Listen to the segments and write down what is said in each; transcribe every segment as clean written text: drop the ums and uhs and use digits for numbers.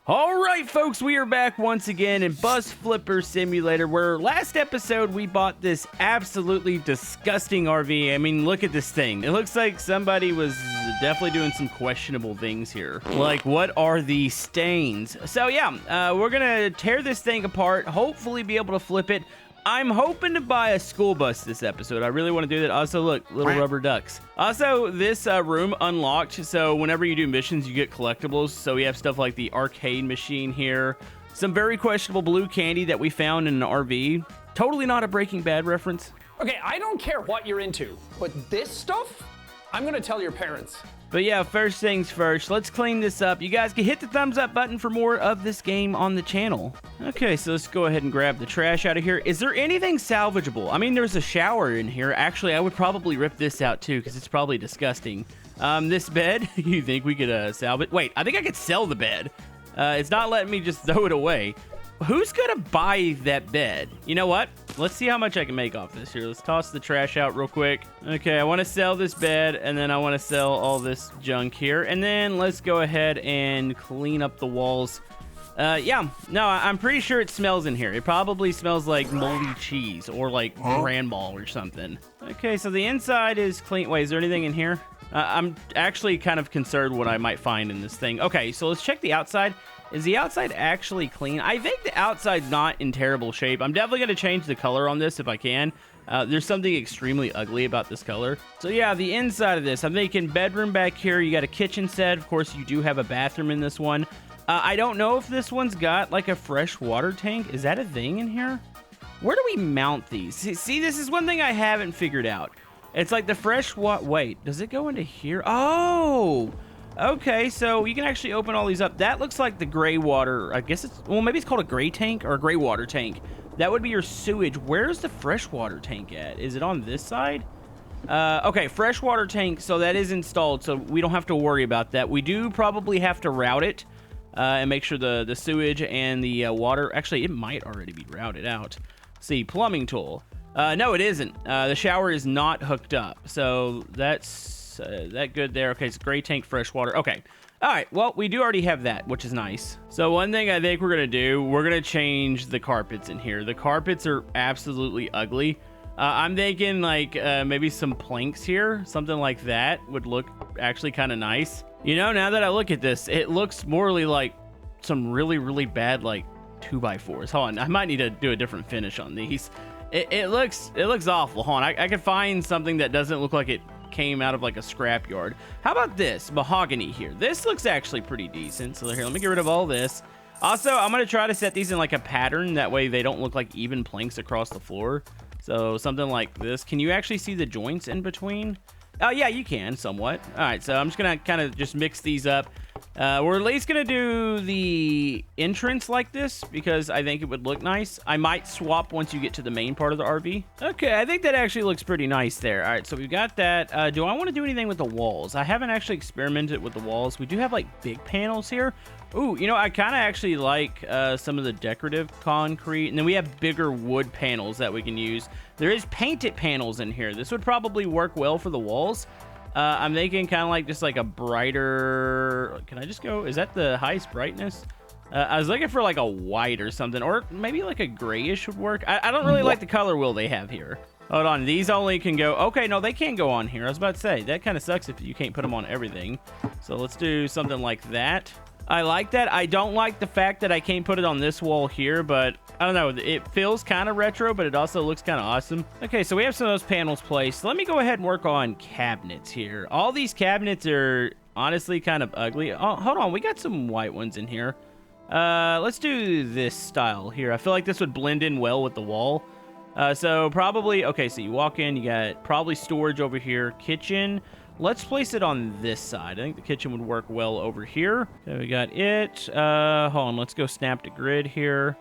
All right, folks, we are back once again in Bus Flipper Simulator, where last episode we bought this absolutely disgusting RV. I mean, look at this thing. It looks like somebody was definitely doing some questionable things here. Like, what are these stains? So, yeah, we're going to tear this thing apart, hopefully be able to flip it. I'm hoping to buy a school bus this episode. I really want to do that. Also, look, little rubber ducks. Also, this room unlocked, so whenever you do missions, you get collectibles. So we have stuff like the arcade machine here, some very questionable blue candy that we found in an RV. Totally not a Breaking Bad reference. Okay, I don't care what you're into, but this stuff, I'm gonna tell your parents. But yeah, first things first, let's clean this up. You guys can hit the thumbs up button for more of this game on the channel. Okay, so let's go ahead and grab the trash out of here. Is there anything salvageable? I mean, there's a shower in here. Actually, I would probably rip this out too, because it's probably disgusting. This bed, you think we could salvage? Wait, I think I could sell the bed. It's not letting me just throw it away. Who's gonna buy that bed? You know what? Let's see how much I can make off this here. Let's toss the trash out real quick. Okay, I want to sell this bed, and then I want to sell all this junk here. And then let's go ahead and clean up the walls. Yeah, no, I'm pretty sure it smells in here. It probably smells like moldy cheese or like grandma or something. Okay, so the inside is clean. Wait, is there anything in here? I'm actually kind of concerned what I might find in this thing. Okay, so let's check the outside. Is the outside actually clean? I think the outside's not in terrible shape. I'm definitely going to change the color on this if I can. There's something extremely ugly about this color. So yeah, the inside of this, I'm thinking bedroom back here. You got a kitchen set. Of course, you do have a bathroom in this one. I don't know if this one's got like a fresh water tank. Is that a thing in here? Where do we mount these? See, this is one thing I haven't figured out. It's like the fresh water. Wait, does it go into here? Oh! Okay, so you can actually open all these up. That looks like the gray water. I guess it's, well, maybe it's called a gray tank or a gray water tank. That would be your sewage. Where's the freshwater tank at? Is it on this side? Okay, freshwater tank. So that is installed, so we don't have to worry about that. We do probably have to route it and make sure the sewage and the water. Actually, it might already be routed out. See, plumbing tool. No, it isn't. The shower is not hooked up, so that's that good there. Okay, it's gray tank, fresh water. Okay. All right, well, we do already have that, which is nice. So one thing I think we're going to do, we're going to change the carpets in here. The carpets are absolutely ugly. I'm thinking like maybe some planks here, something like that would look actually kind of nice. You know, now that I look at this, it looks morely like some really, really bad like 2x4s. Hold on, I might need to do a different finish on these. It looks awful. Hold on, I could find something that doesn't look like it came out of like a scrapyard. How about this mahogany here? This looks actually pretty decent. So here, let me get rid of all this. Also, I'm gonna try to set these in like a pattern, that way they don't look like even planks across the floor. So something like this. Can you actually see the joints in between? Oh yeah, you can somewhat. All right, so I'm just gonna kind of just mix these up. We're at least gonna do the entrance like this because I think it would look nice. I might swap once you get to the main part of the RV. Okay, I think that actually looks pretty nice there. All right, so we've got that. Do I want to do anything with the walls? I haven't actually experimented with the walls. We do have like big panels here. Ooh, you know, I kind of actually like some of the decorative concrete, and then we have bigger wood panels that we can use. There is painted panels in here. This would probably work well for the walls. I'm thinking kind of like just like a brighter, can I just go, is that the highest brightness? I was looking for like a white or something, or maybe like a grayish would work. I don't really like the color wheel they have here. Hold on, these only can go, okay, no, they can't go on here. I was about to say, that kind of sucks if you can't put them on everything. So let's do something like that. I like that. I don't like the fact that I can't put it on this wall here, but I don't know. It feels kind of retro, but it also looks kind of awesome. Okay, so we have some of those panels placed. Let me go ahead and work on cabinets here. All these cabinets are honestly kind of ugly. Oh, hold on. We got some white ones in here. Let's do this style here. I feel like this would blend in well with the wall. So probably, okay, so you walk in, you got probably storage over here, kitchen. Let's place it on this side. I think the kitchen would work well over here. Okay, we got it. Hold on, let's go snap to grid here.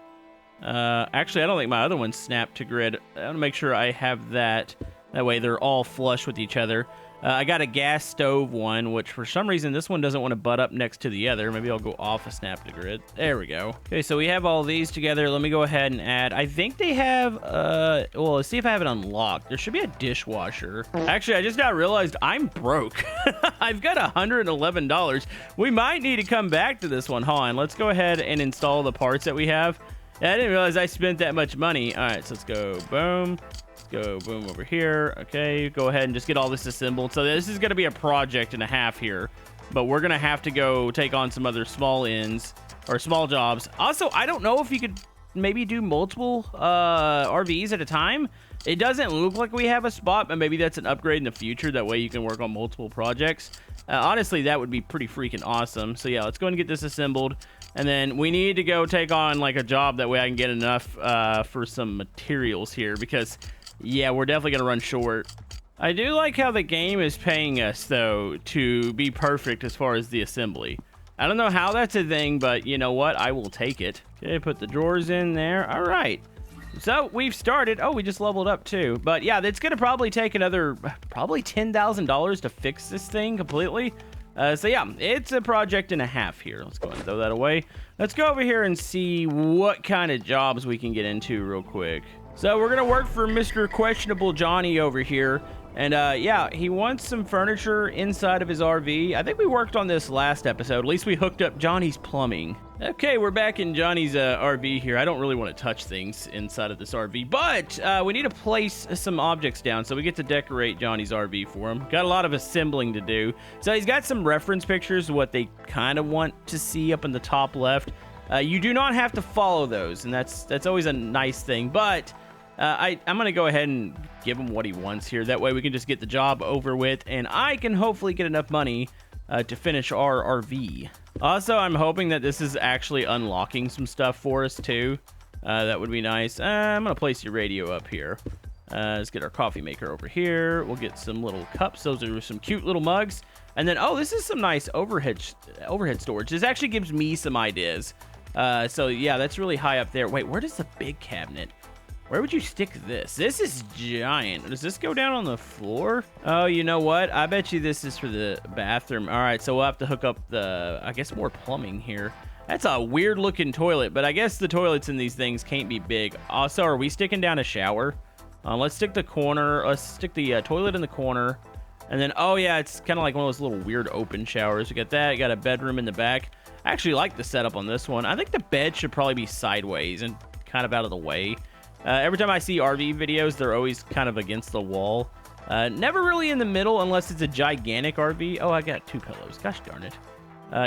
Actually, I don't think my other one's snapped to grid. I want to make sure I have that. That way they're all flush with each other. I got a gas stove one, which for some reason this one doesn't want to butt up next to the other. Maybe I'll go off a snap to grid. There we go. Okay, so we have all these together. Let me go ahead and add. I think they have, well, let's see if I have it unlocked. There should be a dishwasher. Actually, I just now realized I'm broke. I've got $111. We might need to come back to this one. Hold on. Let's go ahead and install the parts that we have. I didn't realize I spent that much money. All right, so let's go boom. Go boom over here. Okay, go ahead and just get all this assembled. So this is going to be a project and a half here, but we're going to have to go take on some other small ends or small jobs. Also, I don't know if you could maybe do multiple RVs at a time. It doesn't look like we have a spot, but maybe that's an upgrade in the future. That way you can work on multiple projects. Honestly, that would be pretty freaking awesome. So yeah, let's go and get this assembled. And then we need to go take on like a job. That way I can get enough for some materials here, because yeah, we're definitely going to run short. I do like how the game is paying us, though, to be perfect as far as the assembly. I don't know how that's a thing, but you know what? I will take it. Okay, put the drawers in there. All right. So we've started. Oh, we just leveled up, too. But yeah, it's going to probably take another, probably $10,000 to fix this thing completely. So yeah, it's a project and a half here. Let's go ahead and throw that away. Let's go over here and see what kind of jobs we can get into real quick. So we're going to work for Mr. Questionable Johnny over here. And yeah, he wants some furniture inside of his RV. I think we worked on this last episode. At least we hooked up Johnny's plumbing. Okay, we're back in Johnny's RV here. I don't really want to touch things inside of this RV, but we need to place some objects down so we get to decorate Johnny's RV for him. Got a lot of assembling to do. So he's got some reference pictures of what they kind of want to see up in the top left. You do not have to follow those, and that's always a nice thing, but I'm going to go ahead and give him what he wants here. That way we can just get the job over with, and I can hopefully get enough money to finish our RV. Also, I'm hoping that this is actually unlocking some stuff for us, too. That would be nice. I'm going to place your radio up here. Let's get our coffee maker over here. We'll get some little cups. Those are some cute little mugs. And then, oh, this is some nice overhead storage. This actually gives me some ideas. So, yeah, that's really high up there. Wait, where does the big cabinet? Where would you stick this? This is giant. Does this go down on the floor? Oh, you know what? I bet you this is for the bathroom. All right, so we'll have to hook up the, I guess, more plumbing here. That's a weird looking toilet, but I guess the toilets in these things can't be big. Also, are we sticking down a shower? Let's stick the corner. Let's stick the toilet in the corner. And then, oh yeah, it's kind of like one of those little weird open showers. We got that. Got a bedroom in the back. I actually like the setup on this one. I think the bed should probably be sideways and kind of out of the way. Every time I see RV videos, they're always kind of against the wall. Never really in the middle unless it's a gigantic RV. Oh, I got 2 pillows. Gosh darn it.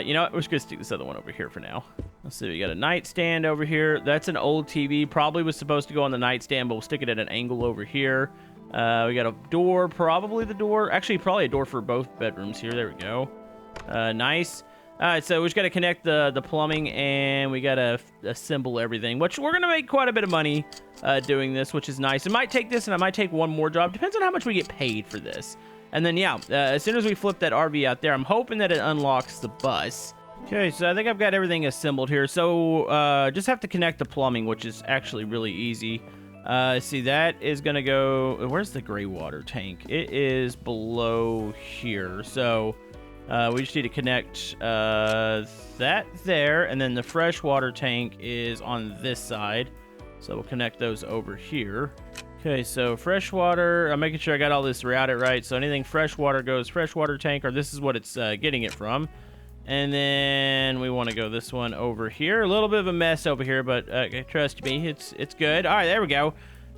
You know what? We're just going to stick this other one over here for now. Let's see. We got a nightstand over here. That's an old TV. Probably was supposed to go on the nightstand, but we'll stick it at an angle over here. We got a door. Probably the door. Actually, probably a door for both bedrooms here. There we go. Nice. All right, so we just got to connect the plumbing, and we got to assemble everything, which we're going to make quite a bit of money doing this, which is nice. It might take this, and I might take one more job. Depends on how much we get paid for this. And then, yeah, as soon as we flip that RV out there, I'm hoping that it unlocks the bus. Okay, so I think I've got everything assembled here. So just have to connect the plumbing, which is actually really easy. See, that is going to go... Where's the gray water tank? It is below here. So... we just need to connect that there, and then the freshwater tank is on this side. So we'll connect those over here. Okay, so freshwater, I'm making sure I got all this routed right. So anything freshwater goes freshwater tank, or this is what it's getting it from. And then we want to go this one over here. A little bit of a mess over here, but trust me, it's good. All right, there we go.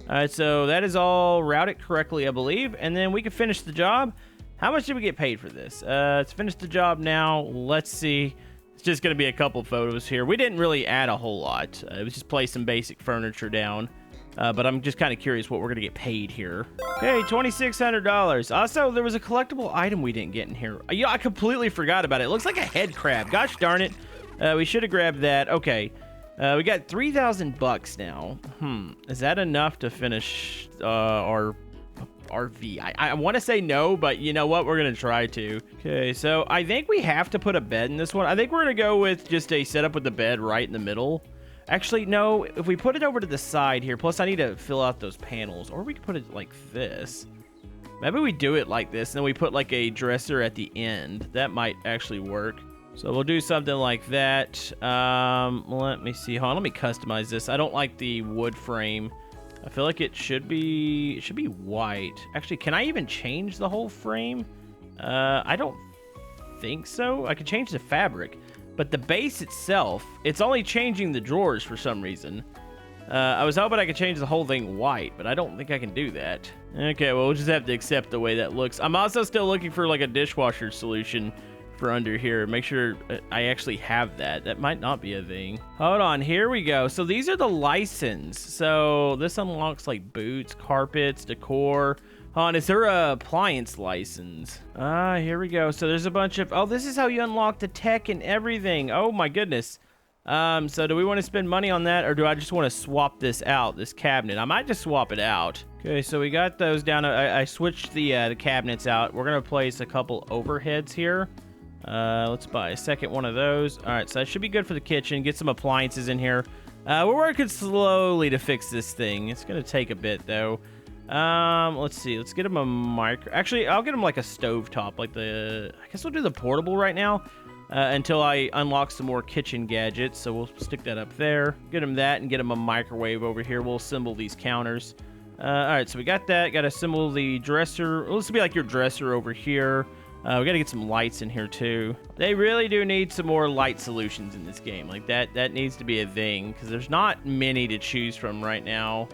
All right, so that is all routed correctly, I believe. And then we can finish the job. How much did we get paid for this? Let's finish the job now. Let's see. It's just going to be a couple photos here. We didn't really add a whole lot. It was just place some basic furniture down. But I'm just kind of curious what we're going to get paid here. Okay, $2,600. Also, there was a collectible item we didn't get in here. Yeah, I completely forgot about it. It looks like a head crab. Gosh darn it. We should have grabbed that. Okay. We got $3,000 now. Is that enough to finish our RV? I want to say no, but you know what? We're going to try to. Okay, so I think we have to put a bed in this one. I think we're going to go with just a setup with the bed right in the middle. Actually, no, if we put it over to the side here, plus I need to fill out those panels, or we could put it like this. Maybe we do it like this, and then we put like a dresser at the end. That might actually work. So we'll do something like that. Let me see. Hold on, let me customize this. I don't like the wood frame. I feel like it should be white. Actually, can I even change the whole frame? I don't think so. I could change the fabric, but the base itself, it's only changing the drawers for some reason. I was hoping I could change the whole thing white, but I don't think I can do that. Okay, well, we'll just have to accept the way that looks. I'm also still looking for like a dishwasher solution for under here. Make sure I actually have that. That might not be a thing. Hold on, here we go. So these are the license. So this unlocks like boots, carpets, decor. Hold on, is there a appliance license? Here we go. So there's a bunch of, oh, this is how you unlock the tech and everything. Oh my goodness. So do we want to spend money on that, or do I just want to swap this out, this cabinet? I might just swap it out. Okay, so we got those down. I switched the cabinets out. We're gonna place a couple overheads here. Let's buy a second one of those. All right, so that should be good for the kitchen. Get some appliances in here. We're working slowly to fix this thing. It's gonna take a bit though. Let's see. Let's get him a Actually, I'll get him like a stovetop, like I guess we'll do the portable right now. Until I unlock some more kitchen gadgets. So we'll stick that up there. Get him that and get him a microwave over here. We'll assemble these counters. All right, so we got that. Got to assemble the dresser. Well, this will be like your dresser over here. We got to get some lights in here too. They really do need some more light solutions in this game. Like that needs to be a thing because there's not many to choose from right now.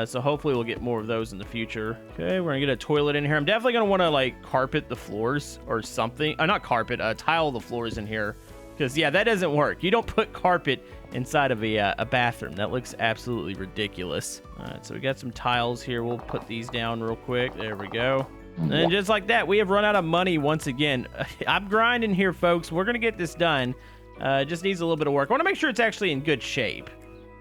So hopefully we'll get more of those in the future. Okay, we're gonna get a toilet in here. I'm definitely gonna want to like carpet the floors or something. Not carpet, tile the floors in here. Because yeah, that doesn't work. You don't put carpet inside of a bathroom. That looks absolutely ridiculous. All right, so we got some tiles here. We'll put these down real quick. There we go. And just like that, we have run out of money once again. I'm grinding here, folks. We're gonna get this done. It just needs a little bit of work. I want to make sure it's actually in good shape.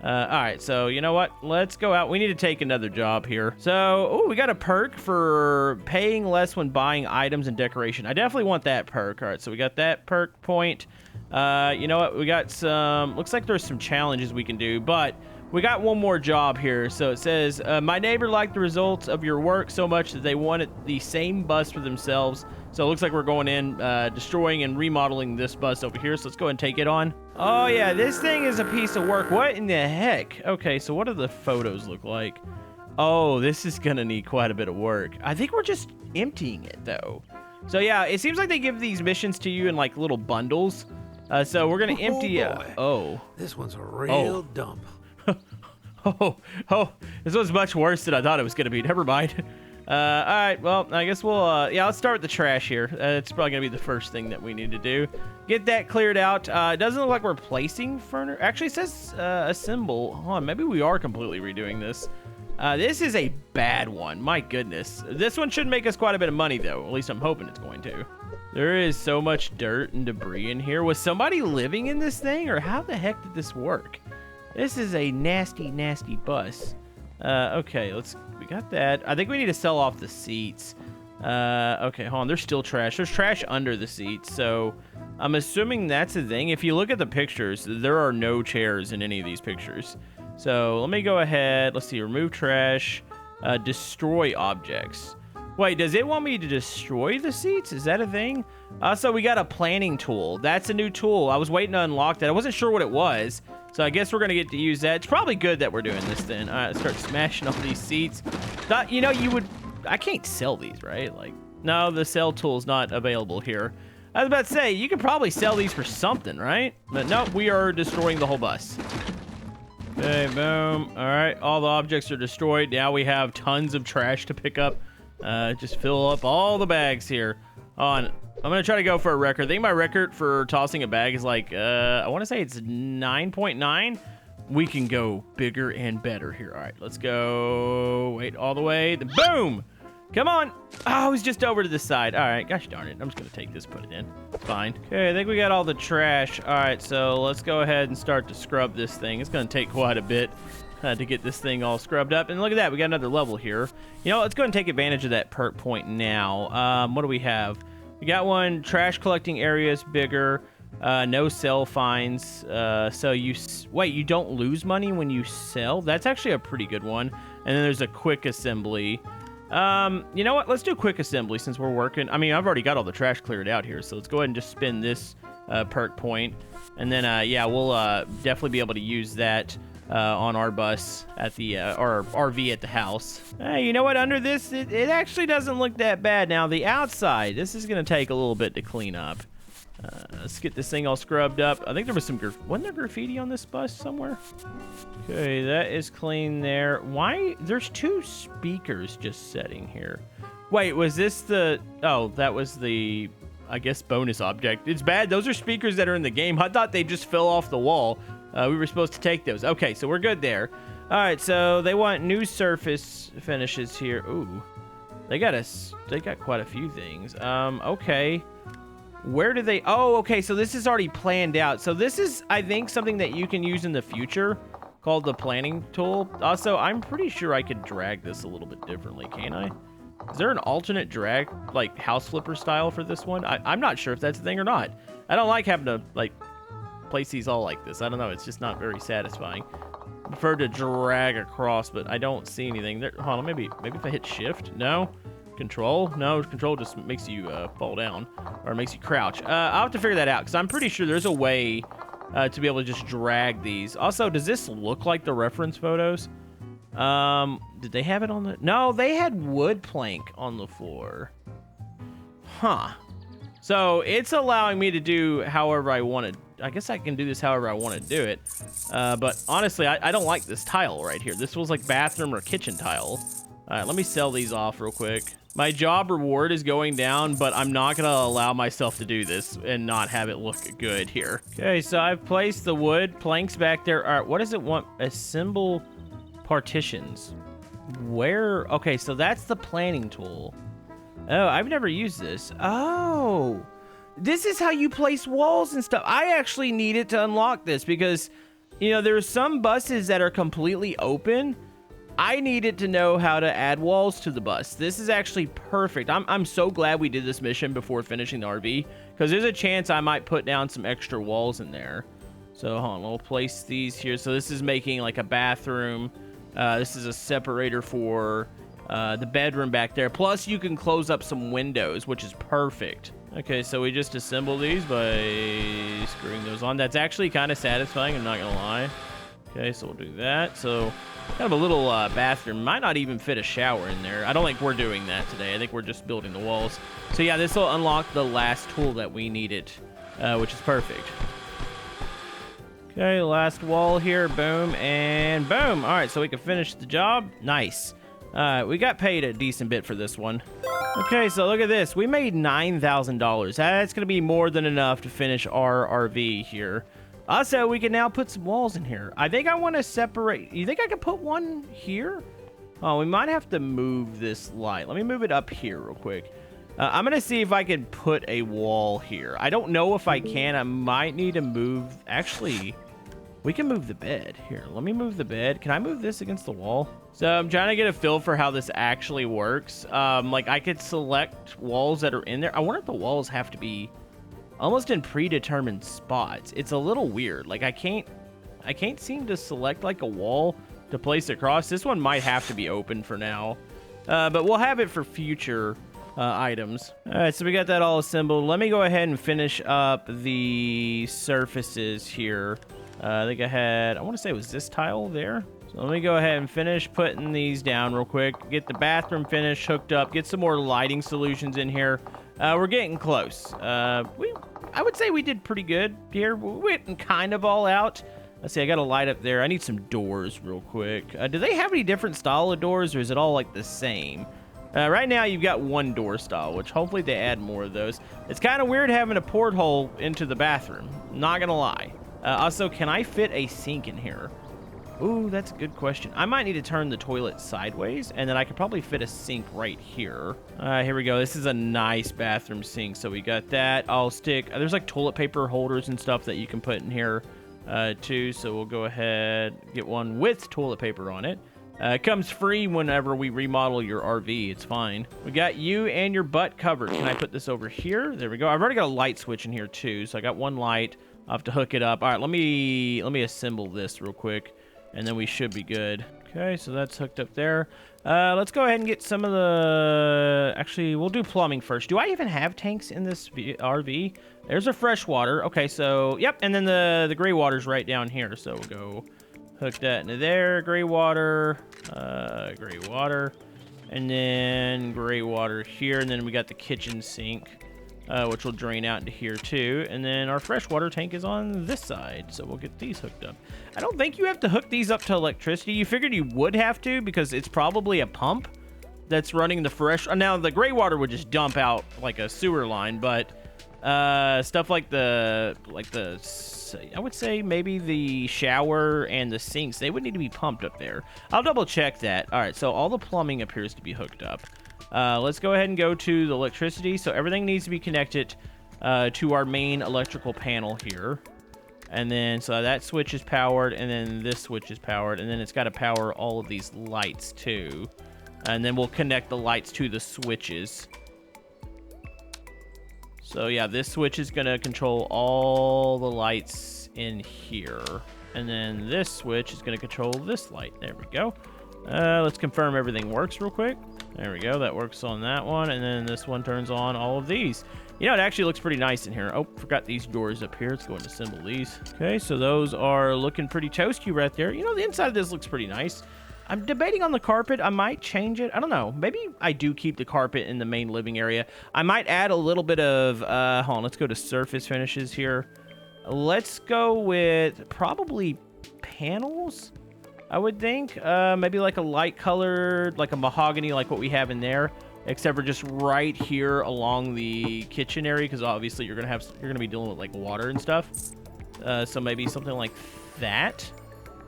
All right, so you know what? Let's go out. We need to take another job here. So, we got a perk for paying less when buying items and decoration. I definitely want that perk. All right, so we got that perk point. You know what? We got some, looks like there's some challenges we can do, but we got one more job here. So it says, my neighbor liked the results of your work so much that they wanted the same bus for themselves. So it looks like we're going in, destroying and remodeling this bus over here. So let's go ahead and take it on. Oh yeah, this thing is a piece of work. What in the heck? Okay, so what do the photos look like? Oh, this is gonna need quite a bit of work. I think we're just emptying it though. So yeah, it seems like they give these missions to you in like little bundles. So we're gonna empty. This one's a real dump. oh, this was much worse than I thought it was gonna be. Never mind. All right, well, I guess we'll, yeah, let's start with the trash here. It's probably gonna be the first thing that we need to do. Get that cleared out. It doesn't look like we're placing furniture. Actually, it says assemble. Hold on, maybe we are completely redoing this. This is a bad one. My goodness. This one should make us quite a bit of money, though. At least I'm hoping it's going to. There is so much dirt and debris in here. Was somebody living in this thing, or how the heck did this work? This is a nasty, nasty bus. Okay, we got that. I think we need to sell off the seats. Okay, hold on. There's still trash. There's trash under the seats, so I'm assuming that's the thing. If you look at the pictures, there are no chairs in any of these pictures. So let me go ahead. Let's see. Remove trash. Destroy objects. Wait, does it want me to destroy the seats? Is that a thing? So we got a planning tool. That's a new tool. I was waiting to unlock that. I wasn't sure what it was. So I guess we're going to get to use that. It's probably good that we're doing this then. All right, let's start smashing all these seats. Thought, you know, I can't sell these, right? Like, no, the sell tool's not available here. I was about to say, you could probably sell these for something, right? But no, we are destroying the whole bus. Okay, boom. All right, all the objects are destroyed. Now we have tons of trash to pick up. Just fill up all the bags here. I'm gonna try to go for a record. I think my record for tossing a bag is like, I want to say it's 9.9. We can go bigger and better here. All right, let's go. Wait, all the way. Boom! Come on. Oh, he's just over to the side. All right, gosh darn it. I'm just gonna take this, put it in. Fine. Okay, I think we got all the trash. All right, so let's go ahead and start to scrub this thing. It's gonna take quite a bit to get this thing all scrubbed up. And look at that, we got another level here. You know, let's go ahead and take advantage of that perk point now. What do we have? We got one, trash collecting areas bigger, no sell fines. So you don't lose money when you sell? That's actually a pretty good one. And then there's a quick assembly. You know what? Let's do quick assembly since we're working. I mean, I've already got all the trash cleared out here, so let's go ahead and just spin this perk point. And then, yeah, we'll definitely be able to use that on our bus at the, or RV at the house. Hey, you know what? Under this, it actually doesn't look that bad. Now, the outside, this is going to take a little bit to clean up. Let's get this thing all scrubbed up. I think there was some, wasn't there graffiti on this bus somewhere? Okay, that is clean there. Why? There's 2 speakers just sitting here. Wait, was this the, oh, that was the, I guess, bonus object. It's bad. Those are speakers that are in the game. I thought they just fell off the wall. We were supposed to take those. Okay, so we're good there. All right, so they want new surface finishes here. Ooh, they got quite a few things. Okay. Where do they... Oh, okay, so this is already planned out. So this is, I think, something that you can use in the future called the planning tool. Also, I'm pretty sure I could drag this a little bit differently, can't I? Is there an alternate drag, like house flipper style for this one? I'm not sure if that's a thing or not. I don't like having to, like, place these all like this. I don't know. It's just not very satisfying. I prefer to drag across, but I don't see anything there. Hold on, maybe if I hit shift? No? Control? No, control just makes you fall down, or makes you crouch. I'll have to figure that out, because I'm pretty sure there's a way to be able to just drag these. Also, does this look like the reference photos? Did they have it on the... No, they had wood plank on the floor. Huh. So, it's allowing me to do however I want to. I guess I can do this however I want to do it. But honestly, I don't like this tile right here. This was like bathroom or kitchen tile. All right, let me sell these off real quick. My job reward is going down, but I'm not going to allow myself to do this and not have it look good here. Okay, so I've placed the wood planks back there. All right, what does it want? Assemble partitions. Where? Okay, so that's the planning tool. Oh, I've never used this. Oh, this is how you place walls and stuff. I actually needed to unlock this because, you know, there's some buses that are completely open. I needed to know how to add walls to the bus. This is actually perfect. I'm so glad we did this mission before finishing the RV, because there's a chance I might put down some extra walls in there. So hold on, we'll place these here. So this is making like a bathroom. This is a separator for the bedroom back there. Plus you can close up some windows, which is perfect. Okay, so we just assemble these by screwing those on. That's actually kind of satisfying, I'm not gonna lie. Okay, so we'll do that. So kind of a little bathroom. Might not even fit a shower in there. I don't think we're doing that today. I think we're just building the walls. So yeah, this will unlock the last tool that we needed, which is perfect. Okay, last wall here. Boom and boom. All right, so we can finish the job. Nice. We got paid a decent bit for this one. Okay, so look at this. We made $9,000. That's going to be more than enough to finish our RV here. Also, we can now put some walls in here. I think I want to separate. You think I could put one here? Oh, we might have to move this light. Let me move it up here real quick. I'm going to see if I can put a wall here. I don't know if I can. I might need to move. Actually, we can move the bed. Here, let me move the bed. Can I move this against the wall? So I'm trying to get a feel for how this actually works. Like, I could select walls that are in there. I wonder if the walls have to be almost in predetermined spots. It's a little weird. Like I can't seem to select like a wall to place across. This one might have to be open for now, but we'll have it for future items. All right, so we got that all assembled. Let me go ahead and finish up the surfaces here. I think I want to say it was this tile there. So let me go ahead and finish putting these down real quick. Get the bathroom finished, hooked up, get some more lighting solutions in here. We're getting close. I would say we did pretty good here. We're getting kind of all out. Let's see, I got a light up there. I need some doors real quick. Do they have any different style of doors, or is it all like the same? Right now, you've got one door style, which hopefully they add more of those. It's kind of weird having a porthole into the bathroom. Not gonna lie. Also, can I fit a sink in here? Ooh, that's a good question. I might need to turn the toilet sideways, and then I could probably fit a sink right here. Here we go. This is a nice bathroom sink, so we got that. I'll stick... There's like toilet paper holders and stuff that you can put in here, too, so we'll go ahead get one with toilet paper on it. It comes free whenever we remodel your RV. It's fine. We got you and your butt covered. Can I put this over here? There we go. I've already got a light switch in here, too, so I got one light. I'll have to hook it up. All right, let me assemble this real quick. and then we should be good. Okay, so that's hooked up there. Let's go ahead and get some of the... Actually, we'll do plumbing first. Do I even have tanks in this RV? There's a fresh water. Okay, so, yep, and then the gray water's right down here. So we'll go hook that into there. Gray water, and then gray water here, and then we got the kitchen sink, which will drain out into here too. And then our freshwater tank is on this side, so we'll get these hooked up. I don't think you have to hook these up to electricity. You figured you would have to because it's probably a pump that's running the fresh. Now the gray water would just dump out like a sewer line, but stuff like the I would say maybe the shower and the sinks, they would need to be pumped up there. I'll double check that. All right, so all the plumbing appears to be hooked up. Let's go ahead and go to the electricity. So everything needs to be connected to our main electrical panel here. And then, so that switch is powered, and then this switch is powered, and then it's got to power all of these lights too. And then we'll connect the lights to the switches. So yeah, this switch is going to control all the lights in here. And then this switch is going to control this light. There we go. Let's confirm everything works real quick. There we go. That works on that one. And then this one turns on all of these. You know, it actually looks pretty nice in here. Oh, forgot these doors up here. Let's go and assemble these. Okay, so those are looking pretty toasty right there. You know, the inside of this looks pretty nice. I'm debating on the carpet. I might change it. I don't know. Maybe I do keep the carpet in the main living area. I might add a little bit of, hold on, let's go to surface finishes here. Let's go with probably panels, I would think. Maybe like a light colored, like a mahogany, like what we have in there, except for just right here along the kitchen area, because obviously you're gonna be dealing with like water and stuff. So maybe something like that.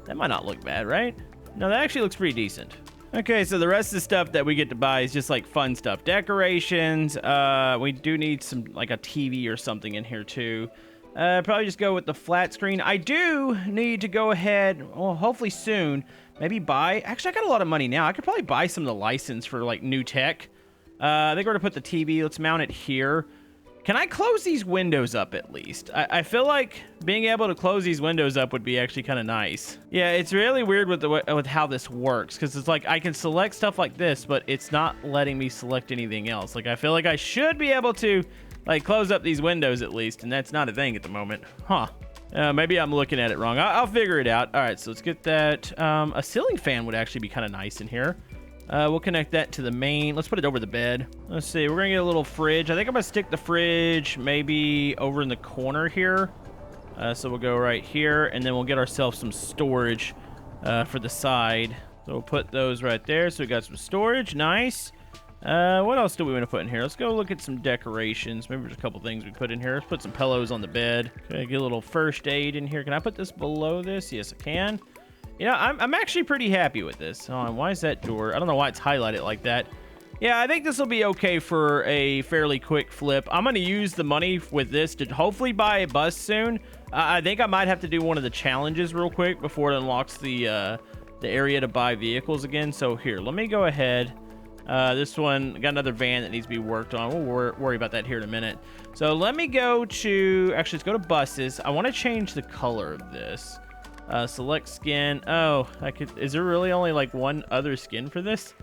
That might not look bad, right? No, that actually looks pretty decent. Okay, so the rest of the stuff that we get to buy is just like fun stuff. Decorations. We do need some, like a TV or something in here too. Probably just go with the flat screen. I do need to go ahead, well, hopefully soon, maybe buy. Actually, I got a lot of money now. I could probably buy some of the license for like new tech. I think we're gonna put the TV. Let's mount it here. Can I close these windows up at least? I feel like being able to close these windows up would be actually kind of nice. Yeah, it's really weird with how this works, because it's like I can select stuff like this, but it's not letting me select anything else. Like I feel like I should be able to like close up these windows at least, and that's not a thing at the moment. Huh. Maybe I'm looking at it wrong. I'll figure it out. All right, so let's get that. A ceiling fan would actually be kind of nice in here. We'll connect that to the main. Let's put it over the bed. Let's see. We're going to get a little fridge. I think I'm going to stick the fridge maybe over in the corner here. So we'll go right here, and then we'll get ourselves some storage for the side. So we'll put those right there. So we got some storage. Nice. What else do we want to put in here? Let's go look at some decorations. Maybe there's a couple things we put in here. Let's put some pillows on the bed. Okay, get a little first aid in here. Can I put this below this? Yes, I can. You know, I'm actually pretty happy with this. Hold on, why is that door? I don't know why it's highlighted like that. Yeah, I think this will be okay for a fairly quick flip. I'm going to use the money with this to hopefully buy a bus soon. I think I might have to do one of the challenges real quick before it unlocks the area to buy vehicles again. So here, let me go ahead. This one, got another van that needs to be worked on. We'll worry about that here in a minute. So let me go to, actually, let's go to buses. I want to change the color of this. Select skin. Oh, is there really only like one other skin for this?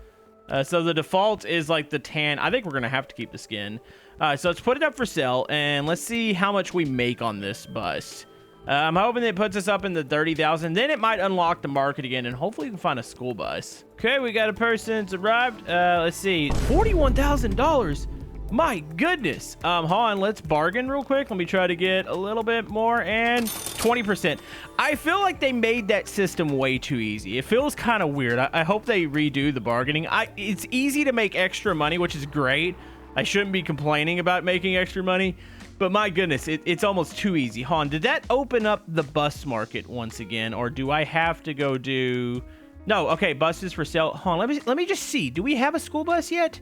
So the default is like the tan. I think we're going to have to keep the skin. So let's put it up for sale and let's see how much we make on this bus. I'm hoping that it puts us up in the 30,000. Then it might unlock the market again and hopefully we can find a school bus. Okay, we got a person that's arrived. Let's see, $41,000. My goodness. Hold on, let's bargain real quick. Let me try to get a little bit more, and 20%. I feel like they made that system way too easy. It feels kind of weird. I hope they redo the bargaining. It's easy to make extra money, which is great. I shouldn't be complaining about making extra money, but my goodness, it's almost too easy. Hold on, did that open up the bus market once again, or do I have to go do... No, okay, buses for sale. Hold on, let me just see. Do we have a school bus yet?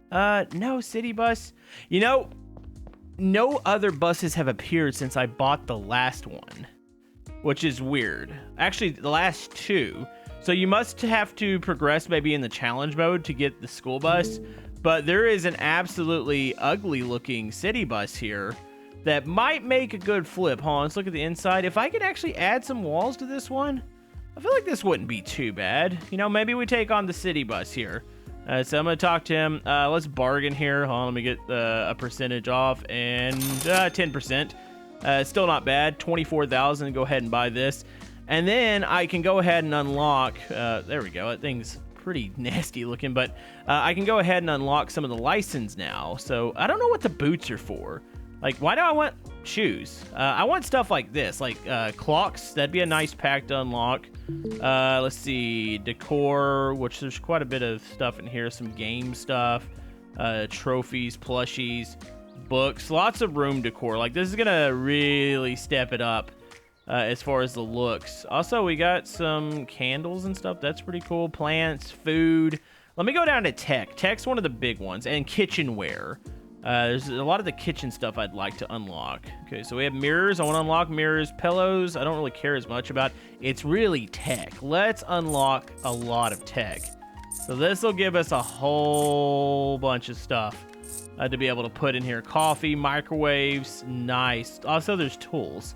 No, city bus. You know, no other buses have appeared since I bought the last one, which is weird. Actually, the last two. So you must have to progress maybe in the challenge mode to get the school bus, but there is an absolutely ugly looking city bus here that might make a good flip. Hold on, let's look at the inside. If I could actually add some walls to this one, I feel like this wouldn't be too bad. You know, maybe we take on the city bus here. So I'm going to talk to him. Let's bargain here. Hold on, let me get a percentage off, and 10%. It's still not bad. 24,000. Go ahead and buy this. And then I can go ahead and unlock. There we go. That thing's pretty nasty looking, but I can go ahead and unlock some of the license now. So I don't know what the boots are for. Like, why do I want shoes? I want stuff like this, like clocks. That'd be a nice pack to unlock. Let's see, decor, which there's quite a bit of stuff in here. Some game stuff, trophies, plushies, books, lots of room decor. Like, this is gonna really step it up as far as the looks. Also, we got some candles and stuff. That's pretty cool. Plants, food. Let me go down to tech. Tech's one of the big ones, and kitchenware. There's a lot of the kitchen stuff I'd like to unlock. Okay, so we have mirrors. I want to unlock mirrors. Pillows, I don't really care as much about. It's really tech. Let's unlock a lot of tech. So this will give us a whole bunch of stuff to be able to put in here. Coffee, microwaves, nice. Also, there's tools.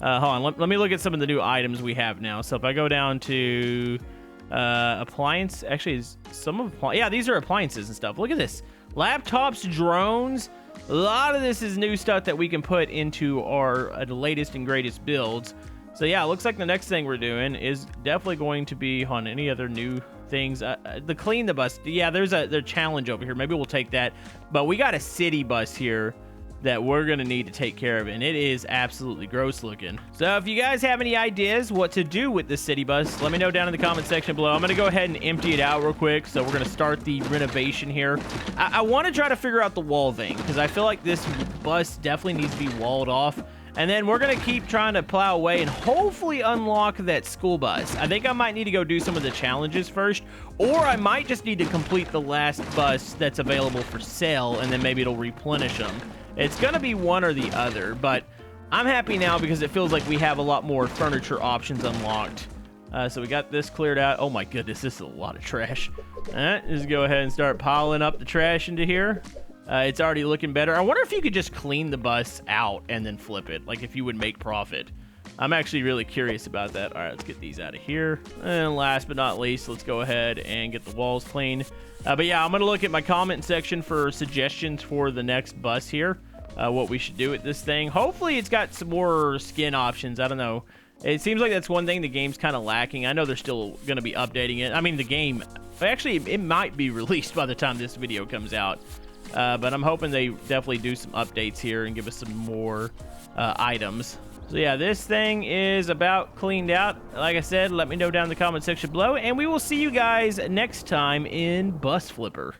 Hold on, let me look at some of the new items we have now. So if I go down to appliance, actually, yeah, these are appliances and stuff. Look at this. Laptops, drones, a lot of this is new stuff that we can put into our latest and greatest builds. So yeah, it looks like the next thing we're doing is definitely going to be on any other new things. The clean the bus. Yeah, there's a challenge over here. Maybe we'll take that. But we got a city bus here that we're going to need to take care of, and it is absolutely gross looking. So if you guys have any ideas what to do with this city bus, let me know down in the comment section below. I'm going to go ahead and empty it out real quick. So we're going to start the renovation here. I want to try to figure out the wall thing, because I feel like this bus definitely needs to be walled off. And then we're going to keep trying to plow away and hopefully unlock that school bus. I think I might need to go do some of the challenges first, or I might just need to complete the last bus that's available for sale, and then maybe it'll replenish them. It's going to be one or the other, but I'm happy now because it feels like we have a lot more furniture options unlocked. So we got this cleared out. Oh my goodness, this is a lot of trash. Just go ahead and start piling up the trash into here. It's already looking better. I wonder if you could just clean the bus out and then flip it, like if you would make profit. I'm actually really curious about that. All right, let's get these out of here. And last but not least, let's go ahead and get the walls clean. But yeah, I'm going to look at my comment section for suggestions for the next bus here. What we should do with this thing. Hopefully it's got some more skin options. I don't know. It seems like that's one thing the game's kind of lacking. I know they're still going to be updating it. I mean, the game, actually, it might be released by the time this video comes out. But I'm hoping they definitely do some updates here and give us some more items. So yeah, this thing is about cleaned out. Like I said, let me know down in the comment section below, and we will see you guys next time in Bus Flipper.